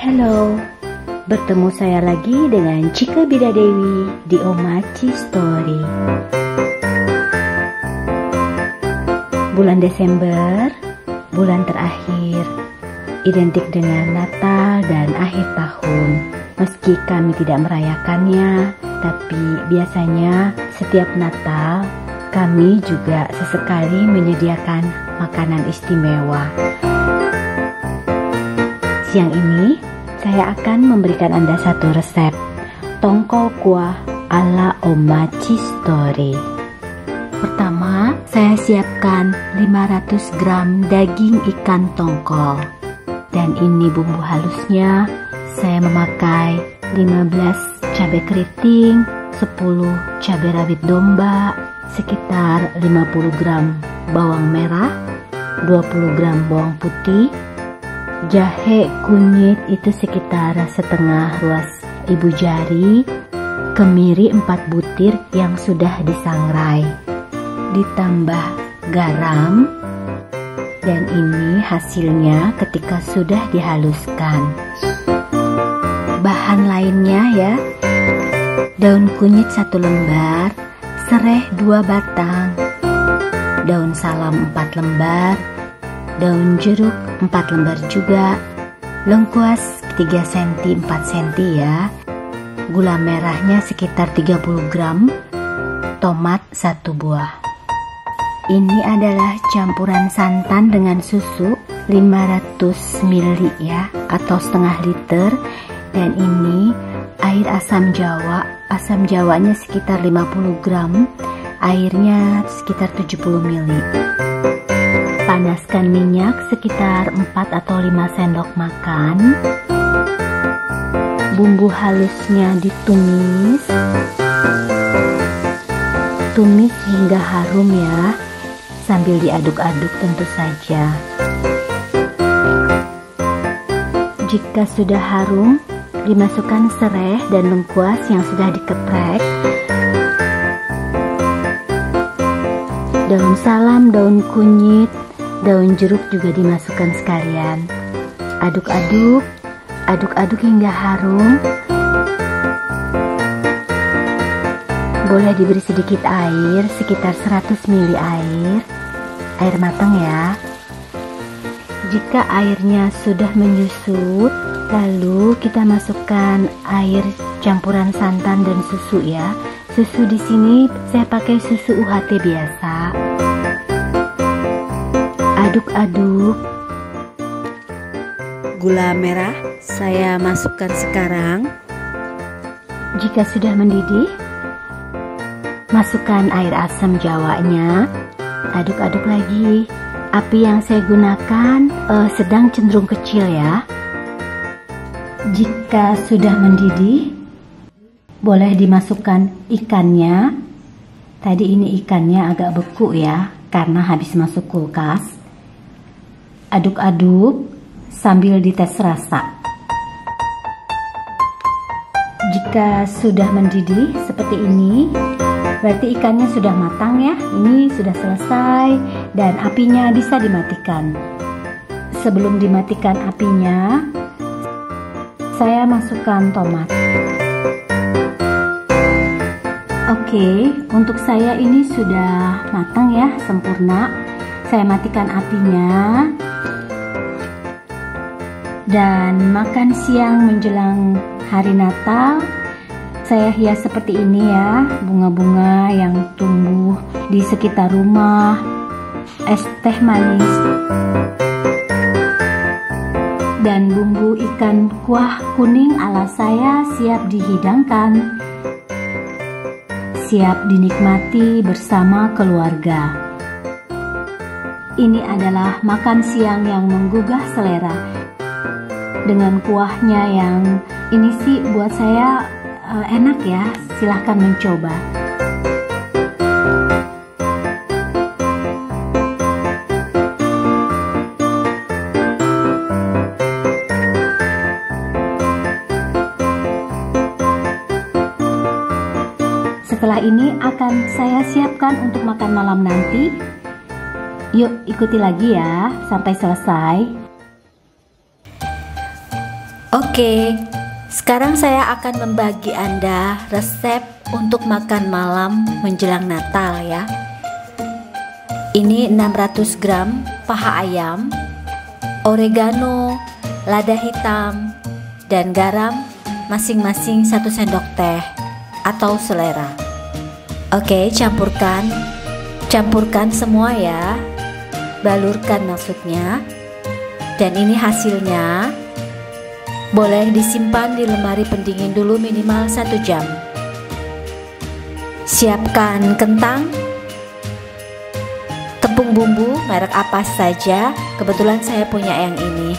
Halo, bertemu saya lagi dengan Cika Bidadewi di Omachi Story. Bulan Desember, bulan terakhir, identik dengan Natal dan akhir tahun. Meski kami tidak merayakannya, tapi biasanya setiap Natal kami juga sesekali menyediakan makanan istimewa. Siang ini saya akan memberikan Anda satu resep tongkol kuah ala Omachi Story. Pertama, saya siapkan 500 gram daging ikan tongkol. Dan ini bumbu halusnya, saya memakai 15 cabai keriting, 10 cabai rawit domba, sekitar 50 gram bawang merah, 20 gram bawang putih, jahe kunyit itu sekitar setengah ruas ibu jari, kemiri 4 butir yang sudah disangrai, ditambah garam, dan ini hasilnya ketika sudah dihaluskan. Bahan lainnya ya, daun kunyit 1 lembar, sereh 2 batang, daun salam 4 lembar, daun jeruk 4 lembar juga, lengkuas 3 cm 4 cm ya, gula merahnya sekitar 30 gram, tomat 1 buah. Ini adalah campuran santan dengan susu 500 ml ya, atau setengah liter. Dan ini air asam jawa, asam jawanya sekitar 50 gram, airnya sekitar 70 ml. Panaskan minyak sekitar 4 atau 5 sendok makan. Bumbu halusnya ditumis. Tumis hingga harum ya, sambil diaduk-aduk tentu saja. Jika sudah harum, dimasukkan sereh dan lengkuas yang sudah dikeprek. Daun salam, daun kunyit, daun jeruk juga dimasukkan sekalian. Aduk-aduk, aduk-aduk hingga harum. Boleh diberi sedikit air, sekitar 100 ml air matang ya. Jika airnya sudah menyusut, lalu kita masukkan air campuran santan dan susu ya. Susu di sini saya pakai susu UHT biasa. Aduk-aduk. Gula merah saya masukkan sekarang. Jika sudah mendidih, masukkan air asam jawanya. Aduk-aduk lagi. Api yang saya gunakan sedang cenderung kecil ya. Jika sudah mendidih, boleh dimasukkan ikannya. Tadi ini ikannya agak beku ya, karena habis masuk kulkas. Aduk-aduk sambil dites rasa. Jika sudah mendidih seperti ini, berarti ikannya sudah matang ya. Ini sudah selesai dan apinya bisa dimatikan. Sebelum dimatikan apinya, saya masukkan tomat. Oke, untuk saya ini sudah matang ya, sempurna. Saya matikan apinya. Dan makan siang menjelang hari Natal, saya hias seperti ini ya, bunga-bunga yang tumbuh di sekitar rumah, es teh manis, dan bumbu ikan kuah kuning ala saya siap dihidangkan, siap dinikmati bersama keluarga. Ini adalah makan siang yang menggugah selera. Dengan kuahnya yang ini sih buat saya enak ya, silahkan mencoba. Setelah ini akan saya siapkan untuk makan malam nanti. Yuk ikuti lagi ya sampai selesai. Oke, sekarang saya akan membagi Anda resep untuk makan malam menjelang Natal ya. Ini 600 gram paha ayam, oregano, lada hitam, dan garam masing-masing 1 sendok teh atau selera. Oke, campurkan semua ya, balurkan maksudnya. Dan ini hasilnya. Boleh disimpan di lemari pendingin dulu minimal 1 jam. Siapkan kentang, tepung bumbu merek apa saja, kebetulan saya punya yang ini.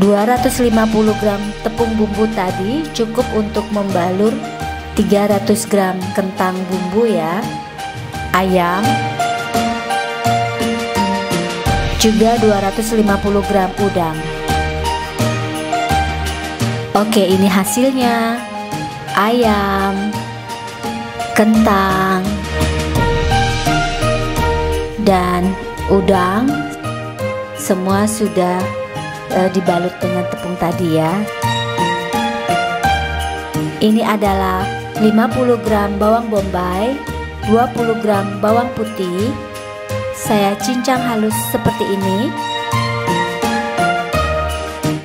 250 gram tepung bumbu tadi cukup untuk membalur 300 gram kentang bumbu ya. Ayam juga 250 gram udang. Oke, ini hasilnya. Ayam, kentang, dan udang semua sudah dibalut dengan tepung tadi ya. Ini adalah 50 gram bawang bombay, 20 gram bawang putih. Saya cincang halus seperti ini.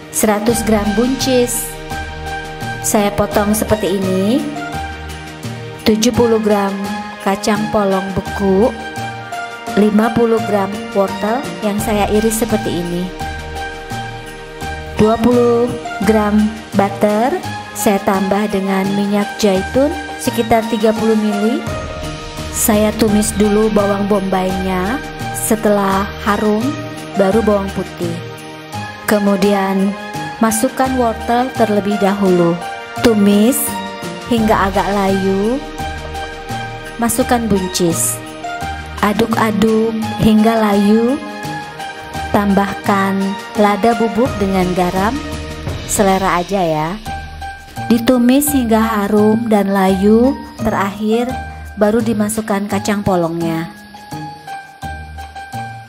100 gram buncis saya potong seperti ini. 70 gram kacang polong beku, 50 gram wortel yang saya iris seperti ini. 20 gram butter saya tambah dengan minyak zaitun sekitar 30 ml. Saya tumis dulu bawang bombaynya, setelah harum baru bawang putih. Kemudian masukkan wortel terlebih dahulu, tumis hingga agak layu. Masukkan buncis, aduk-aduk hingga layu. Tambahkan lada bubuk dengan garam, selera aja ya. Ditumis hingga harum dan layu. Terakhir baru dimasukkan kacang polongnya.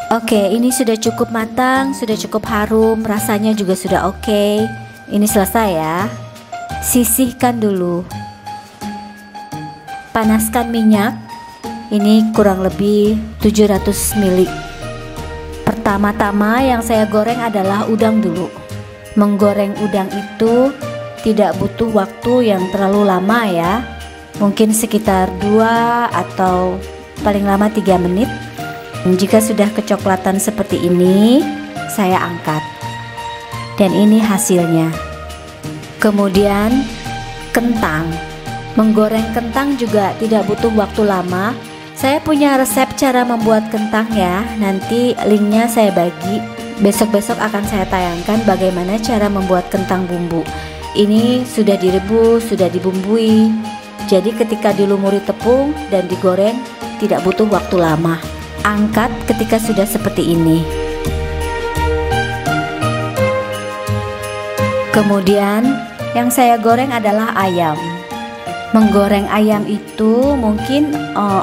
Oke, ini sudah cukup matang, sudah cukup harum, rasanya juga sudah oke. Ini selesai ya. Sisihkan dulu. Panaskan minyak. Ini kurang lebih 700 ml. Pertama-tama yang saya goreng adalah udang dulu. Menggoreng udang itu tidak butuh waktu yang terlalu lama ya. Mungkin sekitar 2 atau paling lama 3 menit. Jika sudah kecoklatan seperti ini, saya angkat. Dan ini hasilnya. Kemudian kentang. Menggoreng kentang juga tidak butuh waktu lama. Saya punya resep cara membuat kentang ya. Nanti linknya saya bagi. Besok-besok akan saya tayangkan bagaimana cara membuat kentang bumbu. Ini sudah direbus, sudah dibumbui. Jadi ketika dilumuri tepung dan digoreng tidak butuh waktu lama. Angkat ketika sudah seperti ini. Kemudian yang saya goreng adalah ayam. Menggoreng ayam itu mungkin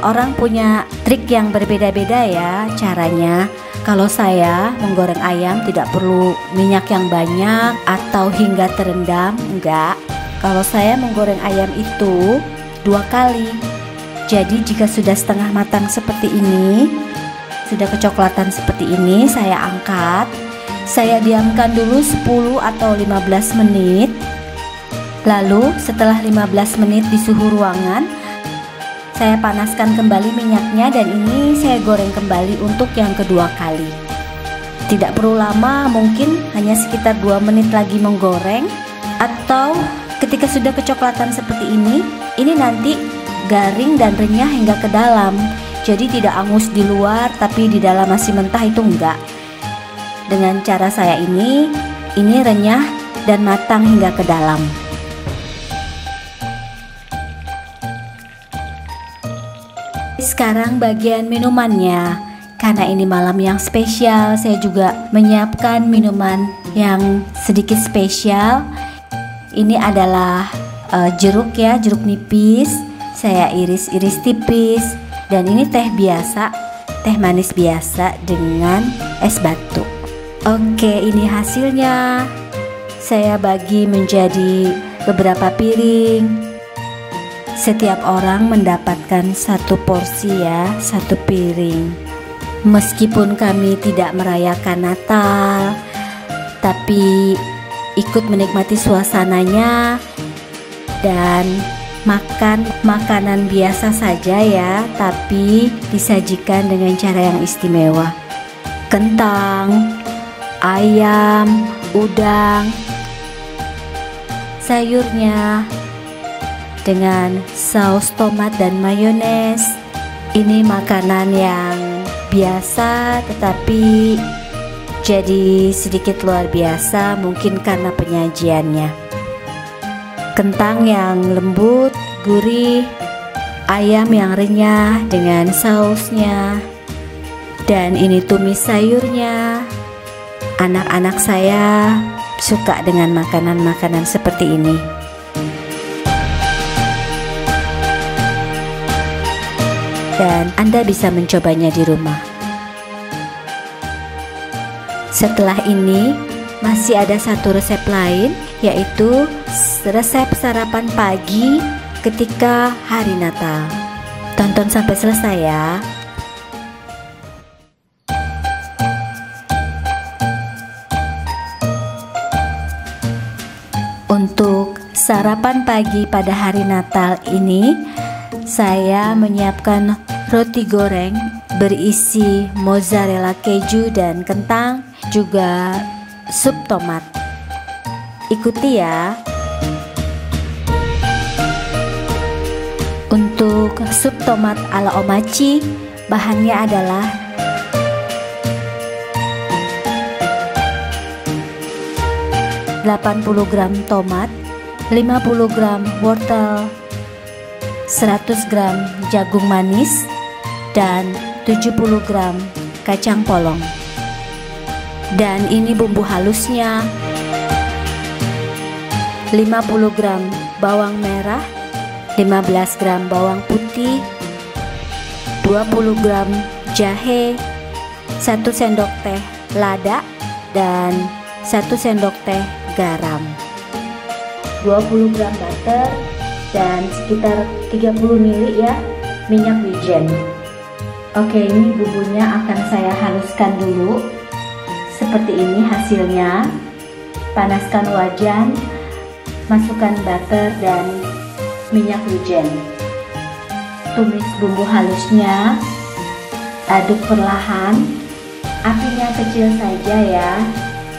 orang punya trik yang berbeda-beda ya caranya. Kalau saya menggoreng ayam tidak perlu minyak yang banyak atau hingga terendam, enggak. Kalau saya menggoreng ayam itu 2 kali. Jadi jika sudah setengah matang seperti ini, sudah kecoklatan seperti ini, saya angkat. Saya diamkan dulu 10 atau 15 menit. Lalu setelah 15 menit di suhu ruangan, saya panaskan kembali minyaknya dan ini saya goreng kembali untuk yang kedua kali. Tidak perlu lama, mungkin hanya sekitar 2 menit lagi menggoreng. Atau ketika sudah kecoklatan seperti ini nanti garing dan renyah hingga ke dalam. Jadi tidak angus di luar tapi di dalam masih mentah, itu enggak. Dengan cara saya ini renyah dan matang hingga ke dalam. Sekarang bagian minumannya. Karena ini malam yang spesial, saya juga menyiapkan minuman yang sedikit spesial. Ini adalah jeruk ya, jeruk nipis. Saya iris-iris tipis. Dan ini teh biasa, teh manis biasa dengan es batu. Oke, ini hasilnya. saya bagi menjadi beberapa piring. Setiap orang mendapatkan satu porsi ya, satu piring. Meskipun kami tidak merayakan Natal, tapi ikut menikmati suasananya dan makan makanan biasa saja ya, tapi disajikan dengan cara yang istimewa. Kentang, ayam, udang, sayurnya dengan saus tomat dan mayones. Ini makanan yang biasa tetapi jadi sedikit luar biasa, mungkin karena penyajiannya. Kentang yang lembut, gurih, ayam yang renyah dengan sausnya, dan ini tumis sayurnya. Anak-anak saya suka dengan makanan-makanan seperti ini. Dan Anda bisa mencobanya di rumah. Setelah ini masih ada satu resep lain, yaitu resep sarapan pagi ketika hari Natal. Tonton sampai selesai ya. Untuk sarapan pagi pada hari Natal ini, saya menyiapkan roti goreng berisi mozzarella keju dan kentang, juga sup tomat. Ikuti ya. Untuk sup tomat ala omachi, bahannya adalah 80 gram tomat, 50 gram wortel, 100 gram jagung manis, dan 70 gram kacang polong. Dan ini bumbu halusnya: 50 gram bawang merah, 15 gram bawang putih, 20 gram jahe, 1 sendok teh lada, dan 1 sendok teh garam, 20 gram butter, dan sekitar 30 ml ya minyak wijen. Oke, ini bumbunya akan saya haluskan dulu. Seperti ini hasilnya. Panaskan wajan, masukkan butter dan minyak wijen. Tumis bumbu halusnya, aduk perlahan, apinya kecil saja ya.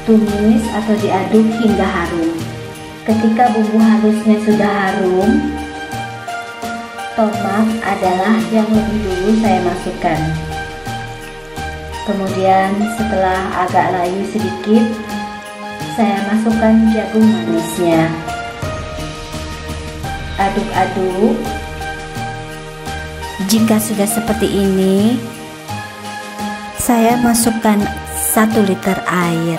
Tumis atau diaduk hingga harum. Ketika bumbu halusnya sudah harum, tomat adalah yang lebih dulu saya masukkan. Kemudian setelah agak layu sedikit, saya masukkan jagung manisnya. Aduk-aduk. Jika sudah seperti ini, saya masukkan 1 liter air.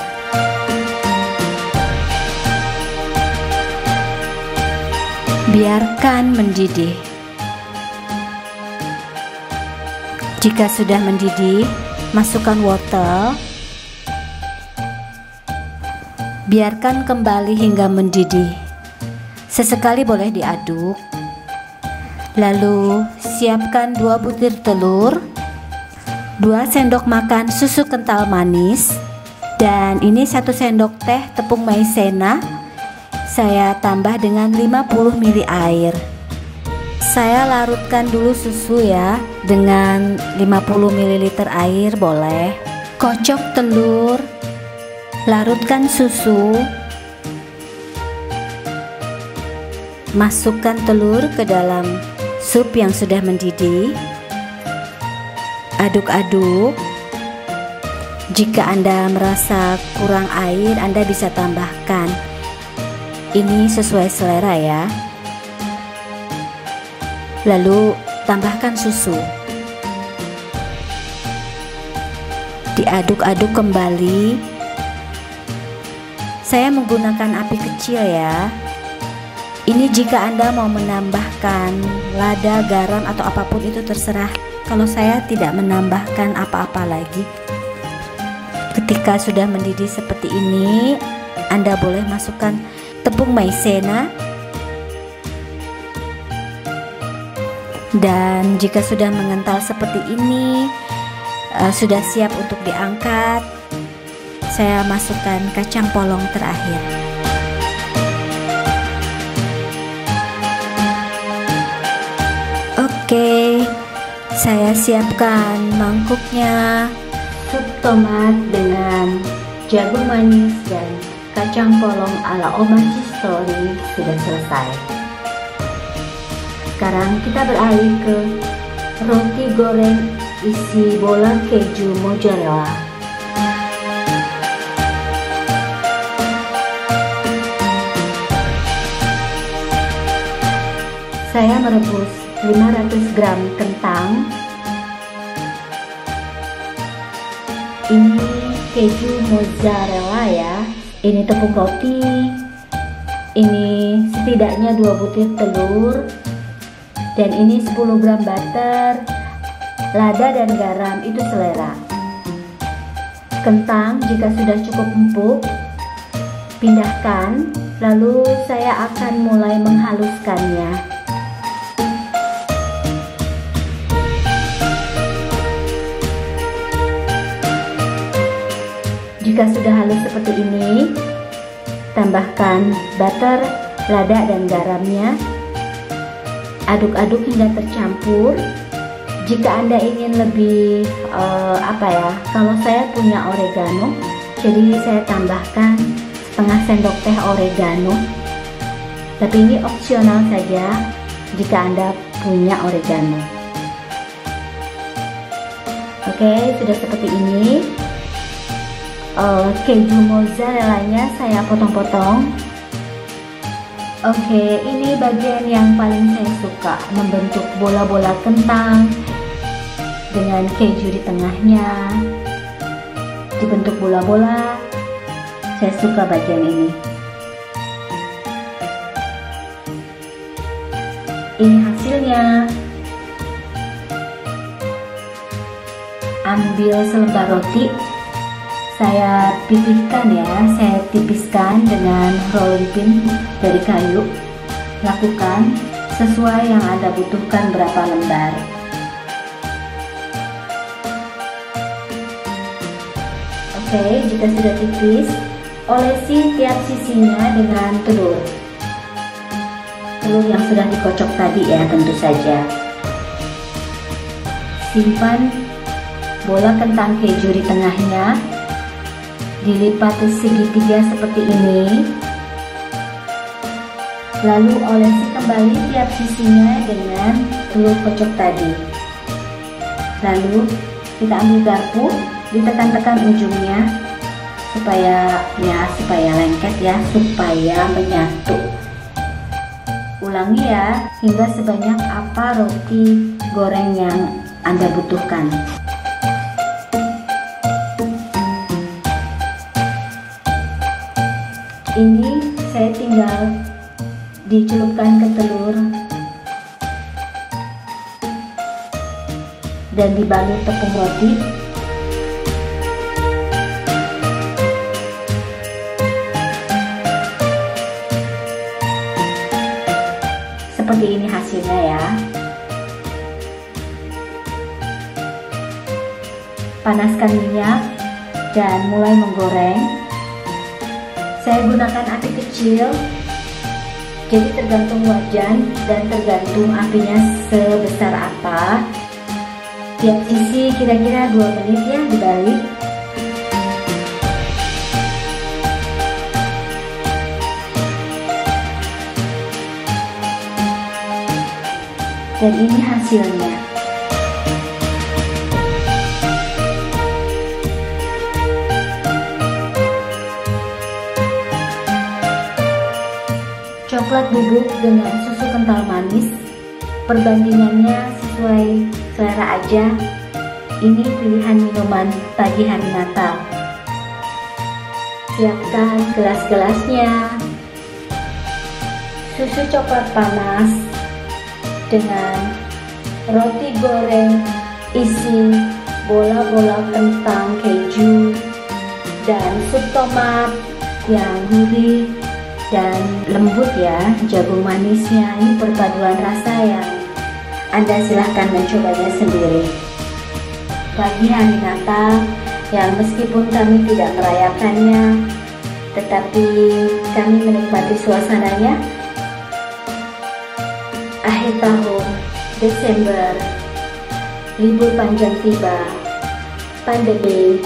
Biarkan mendidih. Jika sudah mendidih, masukkan wortel. Biarkan kembali hingga mendidih. Sesekali boleh diaduk. Lalu siapkan 2 butir telur, 2 sendok makan susu kental manis, dan ini 1 sendok teh tepung maizena. Saya tambah dengan 50 ml air. Saya larutkan dulu susu ya, dengan 50 ml air boleh. Kocok telur, larutkan susu, masukkan telur ke dalam sup yang sudah mendidih. Aduk-aduk. Jika Anda merasa kurang air, Anda bisa tambahkan. Ini sesuai selera ya. Lalu tambahkan susu. Diaduk-aduk kembali. Saya menggunakan api kecil ya. Ini jika Anda mau menambahkan lada, garam, atau apapun itu terserah. Kalau saya tidak menambahkan apa-apa lagi. Ketika sudah mendidih seperti ini, Anda boleh masukkan tepung maizena. Dan jika sudah mengental seperti ini, sudah siap untuk diangkat, saya masukkan kacang polong terakhir. Oke, saya siapkan mangkuknya. Sup tomat dengan jagung manis dan kacang polong ala Omachi Story sudah selesai. Sekarang kita beralih ke roti goreng isi bola keju mozzarella. Saya merebus 500 gram kentang. Ini keju mozzarella ya. Ini tepung roti. Ini setidaknya 2 butir telur. Dan ini 10 gram butter, lada dan garam itu selera. Kentang jika sudah cukup empuk, pindahkan, lalu saya akan mulai menghaluskannya. Jika sudah halus seperti ini, tambahkan butter, lada dan garamnya. Aduk-aduk hingga tercampur. Jika Anda ingin lebih kalau saya punya oregano, jadi saya tambahkan setengah sendok teh oregano. Tapi ini opsional saja jika Anda punya oregano. Oke, sudah seperti ini. Keju mozzarellanya saya potong-potong. Oke, ini bagian yang paling saya suka, membentuk bola-bola kentang dengan keju di tengahnya. Dibentuk bola-bola, saya suka bagian ini. Ini hasilnya. Ambil selembar roti, saya pipihkan ya, saya tipiskan dengan rolling pin dari kayu. Lakukan sesuai yang Anda butuhkan berapa lembar. Oke, jika sudah tipis, olesi tiap sisinya dengan telur. Telur yang sudah dikocok tadi ya, tentu saja. Simpan bola kentang keju di tengahnya. Dilipat segitiga seperti ini, lalu olesi kembali tiap sisinya dengan telur kocok tadi. Lalu kita ambil garpu, ditekan-tekan ujungnya supaya lengket ya, supaya menyatu. Ulangi ya hingga sebanyak apa roti goreng yang Anda butuhkan. Ini saya tinggal dicelupkan ke telur dan dibalut tepung roti. Seperti ini hasilnya ya. Panaskan minyak dan mulai menggoreng. Saya gunakan api kecil, jadi tergantung wajan dan tergantung apinya sebesar apa. Tiap sisi kira-kira 2 menit ya, dibalik. Dan ini hasilnya. Coklat bubuk dengan susu kental manis, perbandingannya sesuai selera aja. Ini pilihan minuman pagi hari Natal. Siapkan gelas-gelasnya. Susu coklat panas dengan roti goreng isi bola-bola kentang keju dan sup tomat yang gurih dan lembut ya. Jagung manisnya ini perpaduan rasa yang Anda silahkan mencobanya sendiri. Pagi hari Natal yang meskipun kami tidak merayakannya, tetapi kami menikmati suasananya. Akhir tahun, Desember, libur panjang tiba, pandemi.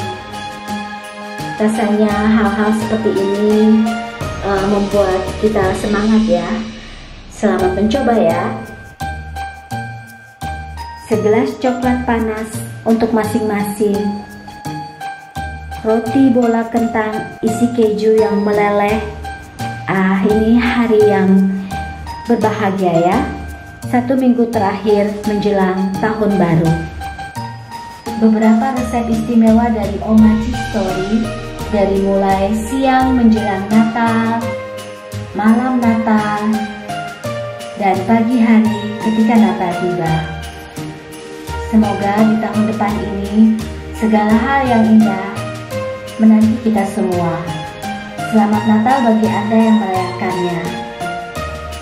Rasanya hal-hal seperti ini membuat kita semangat ya. Selamat mencoba ya. Segelas coklat panas untuk masing-masing. Roti bola kentang isi keju yang meleleh. Ini hari yang berbahagia ya. 1 minggu terakhir menjelang tahun baru. Beberapa resep istimewa dari Oma Cheese Story, dari mulai siang menjelang Natal, malam Natal, dan pagi hari ketika Natal tiba. Semoga di tahun depan ini segala hal yang indah menanti kita semua. Selamat Natal bagi Anda yang merayakannya.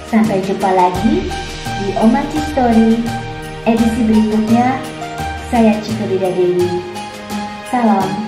Sampai jumpa lagi di Oma Cheese Story edisi berikutnya. Saya Cika Bida Dewi. Salam.